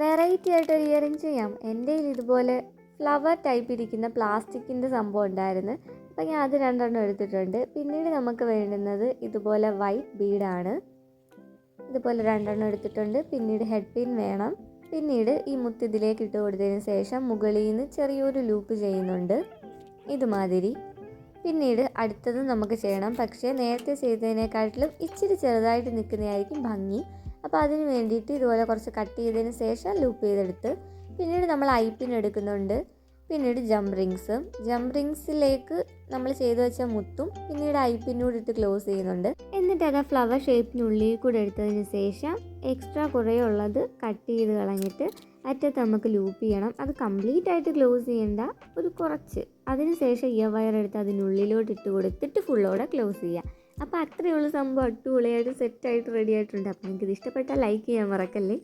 Variety ആയിട്ടൊരു earring ചെയ്യാം. എൻ്റെ കയ്യിൽ ഇതുപോലെ ഫ്ലവർ ടൈപ്പ് ഇരിക്കുന്ന പ്ലാസ്റ്റിക്കിൻ്റെ സംഭവം ഉണ്ടായിരുന്നു. അപ്പോൾ ഞാൻ അത് 2 എടുത്തിട്ടുണ്ട്. പിന്നീട് നമുക്ക് വേണ്ടുന്നത് ഇതുപോലെ വൈറ്റ് ബീഡാണ്. ഇതുപോലെ 2 എടുത്തിട്ടുണ്ട്. പിന്നീട് ഹെഡ് പിൻ വേണം. പിന്നീട് ഈ മുത്ത് ഇതിലേക്ക് ഇട്ട് കൊടുത്തതിന് ശേഷം മുകളിൽ നിന്ന് ചെറിയൊരു ലൂപ്പ് ചെയ്യുന്നുണ്ട് ഇതുമാതിരി. പിന്നീട് അടുത്തത് നമുക്ക് ചെയ്യണം. പക്ഷേ നേരത്തെ ചെയ്തതിനേക്കാട്ടിലും ഇച്ചിരി ചെറുതായിട്ട് നിൽക്കുന്നതായിരിക്കും ഭംഗി. അപ്പോൾ അതിന് വേണ്ടിയിട്ട് ഇതുപോലെ കുറച്ച് കട്ട് ചെയ്തതിന് ശേഷം ലൂപ്പ് ചെയ്തെടുത്ത് പിന്നീട് നമ്മൾ ഐപ്പിൻ എടുക്കുന്നുണ്ട്. പിന്നീട് ജംപ് റിങ്സിലേക്ക് നമ്മൾ ചെയ്തു വെച്ച മുത്തും പിന്നീട് ഐപ്പിനൂടെ ഇട്ട് ക്ലോസ് ചെയ്യുന്നുണ്ട്. എന്നിട്ട് അത് ഫ്ലവർ ഷേപ്പിനുള്ളിൽ കൂടെ എടുത്തതിന് ശേഷം എക്സ്ട്രാ കുറേ ഉള്ളത് കട്ട് ചെയ്ത് കളഞ്ഞിട്ട് അറ്റത്ത് നമുക്ക് ലൂപ്പ് ചെയ്യണം. അത് കംപ്ലീറ്റ് ആയിട്ട് ക്ലോസ് ചെയ്യേണ്ട, ഒരു കുറച്ച്. അതിനുശേഷം ഇയർ വയർ എടുത്ത് അതിനുള്ളിലോട്ട് ഇട്ട് കൊടുത്തിട്ട് ഫുള്ളോടെ ക്ലോസ് ചെയ്യുക. അപ്പോൾ അത്രയുള്ള സംഭവം അടിപൊളിയായിട്ട് സെറ്റായിട്ട് റെഡി ആയിട്ടുണ്ട്. അപ്പോൾ നിങ്ങൾക്ക് ഇത് ഇഷ്ടപ്പെട്ടാൽ ലൈക്ക് ചെയ്യാൻ മറക്കല്ലേ.